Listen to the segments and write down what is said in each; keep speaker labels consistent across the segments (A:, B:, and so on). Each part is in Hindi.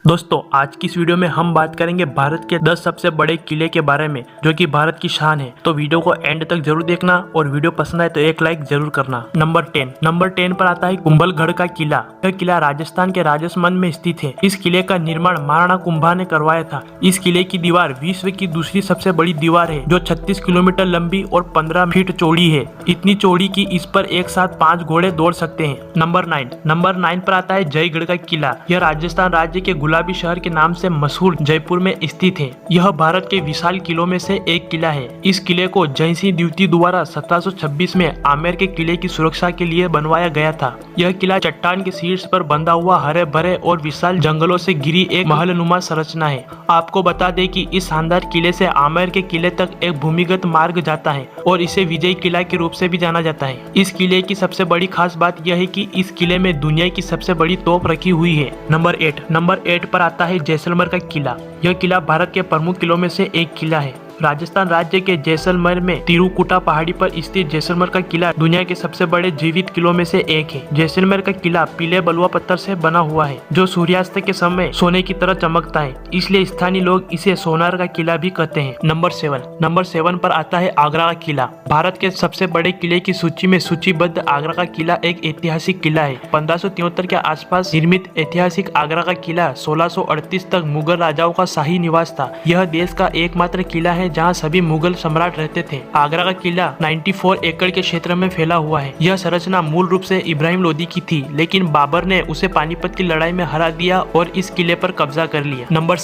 A: दोस्तों आज की इस वीडियो में हम बात करेंगे भारत के 10 सबसे बड़े किले के बारे में जो कि भारत की शान है। तो वीडियो को एंड तक जरूर देखना और वीडियो पसंद आए तो एक लाइक जरूर करना। नंबर 10 पर आता है कुंभलगढ़ का किला। यह किला राजस्थान के राजसमंद में स्थित है। इस किले का निर्माण महाराणा कुंभा ने करवाया था। इस किले की दीवार विश्व की दूसरी सबसे बड़ी दीवार है जो 36 किलोमीटर लंबी और 15 फीट चौड़ी है। इतनी चौड़ी की इस पर एक साथ 5 घोड़े दौड़ सकते हैं। नंबर 9 पर आता है जयगढ़ का किला। यह राजस्थान राज्य के गुलाबी शहर के नाम से मशहूर जयपुर में स्थित है। यह भारत के विशाल किलों में से एक किला है। इस किले को जयसिंह द्वितीय द्वारा 1726 में आमेर के किले की सुरक्षा के लिए बनवाया गया था। यह किला चट्टान के शीर्ष पर बंधा हुआ हरे भरे और विशाल जंगलों से घिरी एक महलनुमा संरचना है। आपको बता दें कि इस शानदार किले से आमेर के किले तक एक भूमिगत मार्ग जाता है और इसे विजय किला के रूप से भी जाना जाता है। इस किले की सबसे बड़ी खास बात यह है कि इस किले में दुनिया की सबसे बड़ी तोप रखी हुई है। नंबर 8 पर आता है जैसलमेर का किला। यह किला भारत के प्रमुख किलों में से एक किला है। राजस्थान राज्य के जैसलमेर में तिरुकुटा पहाड़ी पर स्थित जैसलमेर का किला दुनिया के सबसे बड़े जीवित किलों में से एक है। जैसलमेर का किला पीले बलुआ पत्थर से बना हुआ है जो सूर्यास्त के समय सोने की तरह चमकता है, इसलिए स्थानीय लोग इसे सोनार का किला भी कहते हैं। नंबर 7 पर आता है आगरा का किला। भारत के सबसे बड़े किले की सूची में सूचीबद्ध आगरा का किला एक ऐतिहासिक किला है। 1573 के आसपास निर्मित ऐतिहासिक आगरा का किला 1638 तक मुगल राजाओं का शाही निवास था। यह देश का एकमात्र किला है जहां सभी मुगल सम्राट रहते थे। आगरा का किला 94 एकड़ के क्षेत्र में फैला हुआ है। यह संरचना मूल रूप से इब्राहिम लोदी की थी, लेकिन बाबर ने उसे पानीपत की लड़ाई में हरा दिया और इस किले पर कब्जा कर लिया। नंबर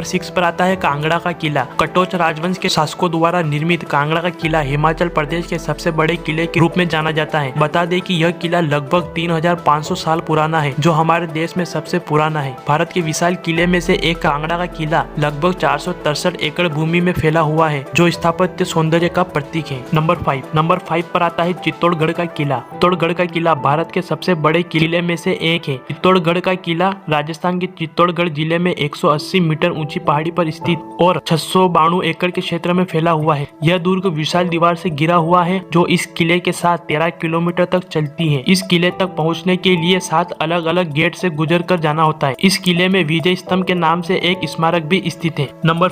A: 6 पर आता है कांगड़ा का किला। कटोच राजवंश के शासकों द्वारा निर्मित कांगड़ा का किला हिमाचल प्रदेश के सबसे बड़े किले के रूप में जाना जाता है। बता दें कि यह किला लगभग 3500 साल पुराना है, जो हमारे देश में सबसे पुराना है। भारत के विशाल किले में से एक कांगड़ा का किला लगभग 463 एकड़ भूमि में फैला हुआ है, जो स्थापत्य सौंदर्य का प्रतीक है। नंबर 5 पर आता है चित्तौड़गढ़ का किला। चित्तौड़गढ़ का किला भारत के सबसे बड़े किले में से एक है। चित्तौड़गढ़ का किला राजस्थान के चित्तौड़गढ़ जिले में 180 मीटर ऊंची पहाड़ी पर स्थित और 692 एकड़ के क्षेत्र में फैला हुआ है। यह दुर्ग विशाल दीवार से घिरा हुआ है जो इस किले के साथ 13 किलोमीटर तक चलती है। इस किले तक पहुँचने के लिए 7 अलग अलग गेट से गुजर कर जाना होता है। इस किले में विजय स्तंभ के नाम से एक स्मारक भी स्थित है। नंबर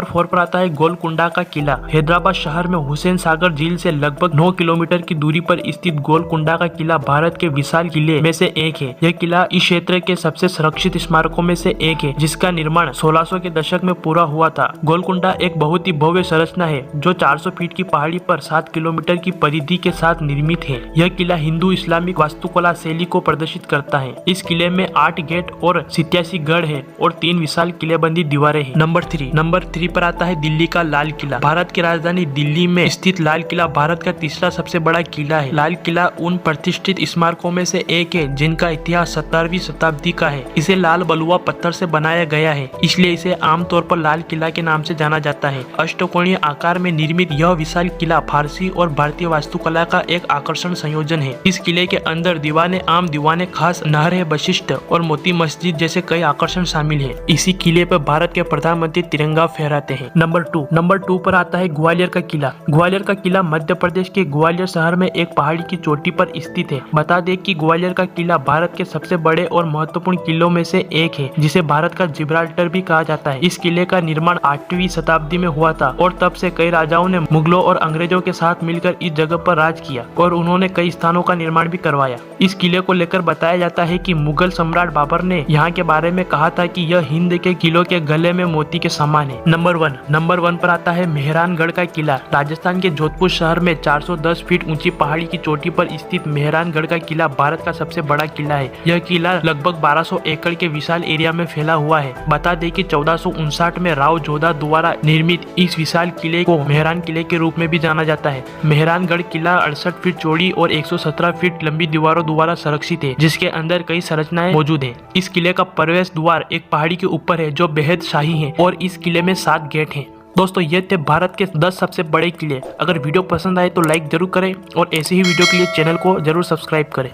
A: 4 पर आता है गोलकुंडा का किला। हैदराबाद शहर में हुसैन सागर झील से लगभग 9 किलोमीटर की दूरी पर स्थित गोलकुंडा का किला भारत के विशाल किले में से एक है। यह किला इस क्षेत्र के सबसे सुरक्षित स्मारकों में से एक है, जिसका निर्माण 1600 के दशक में पूरा हुआ था। गोलकुंडा एक बहुत ही भव्य संरचना है जो 400 फीट की पहाड़ी पर 7 किलोमीटर की परिधि के साथ निर्मित है। यह किला हिंदू इस्लामिक वास्तुकला शैली को प्रदर्शित करता है। इस किले में 8 गेट और 87 गढ़ है और 3 विशाल किलेबंदी दीवारें हैं। नंबर 3 पर आता है दिल्ली का लाल किला। भारत की राजधानी दिल्ली में स्थित लाल किला भारत का तीसरा सबसे बड़ा किला है। लाल किला उन प्रतिष्ठित स्मारकों में से एक है जिनका इतिहास 17वीं शताब्दी का है। इसे लाल बलुआ पत्थर से बनाया गया है, इसलिए इसे आमतौर पर लाल किला के नाम से जाना जाता है। अष्टकोणीय आकार में निर्मित यह विशाल किला फारसी और भारतीय वास्तुकला का एक आकर्षण संयोजन है। इस किले के अंदर दीवाने आम दीवाने खास नहर है वशिष्ठ और मोती मस्जिद जैसे कई आकर्षण शामिल है। इसी किले पर भारत के प्रधानमंत्री तिरंगा फहराते हैं। नंबर 2 पर आता है ग्वालियर का किला। ग्वालियर का किला मध्य प्रदेश के ग्वालियर शहर में एक पहाड़ी की चोटी पर स्थित है। बता दें कि ग्वालियर का किला भारत के सबसे बड़े और महत्वपूर्ण किलों में से एक है, जिसे भारत का जिब्राल्टर भी कहा जाता है। इस किले का निर्माण 8वीं शताब्दी में हुआ था और तब से कई राजाओं ने मुगलों और अंग्रेजों के साथ मिलकर इस जगह पर राज किया और उन्होंने कई स्थानों का निर्माण भी करवाया। इस किले को लेकर बताया जाता है कि मुगल सम्राट बाबर ने यहाँ के बारे में कहा था कि यह हिंद के किलों के गले में मोती के समान है। नंबर 1 पर आता है मेहरानगढ़ का किला। राजस्थान के जोधपुर शहर में 410 फीट ऊंची पहाड़ी की चोटी पर स्थित मेहरानगढ़ का किला भारत का सबसे बड़ा किला है। यह किला लगभग 1200 एकड़ के विशाल एरिया में फैला हुआ है। बता दें कि 1459 में राव जोधा द्वारा निर्मित इस विशाल किले को मेहरान किले के रूप में भी जाना जाता है। मेहरानगढ़ किला 68 फीट चौड़ी और 117 फीट लंबी दीवारों द्वारा संरक्षित है, जिसके अंदर कई संरचनाएं मौजूद हैं। इस किले का प्रवेश द्वार एक पहाड़ी के ऊपर है जो बेहद शाही है और इस किले में 7 गेट हैं। दोस्तों ये थे भारत के 10 सबसे बड़े किले। अगर वीडियो पसंद आए तो लाइक जरूर करें और ऐसे ही वीडियो के लिए चैनल को जरूर सब्सक्राइब करें।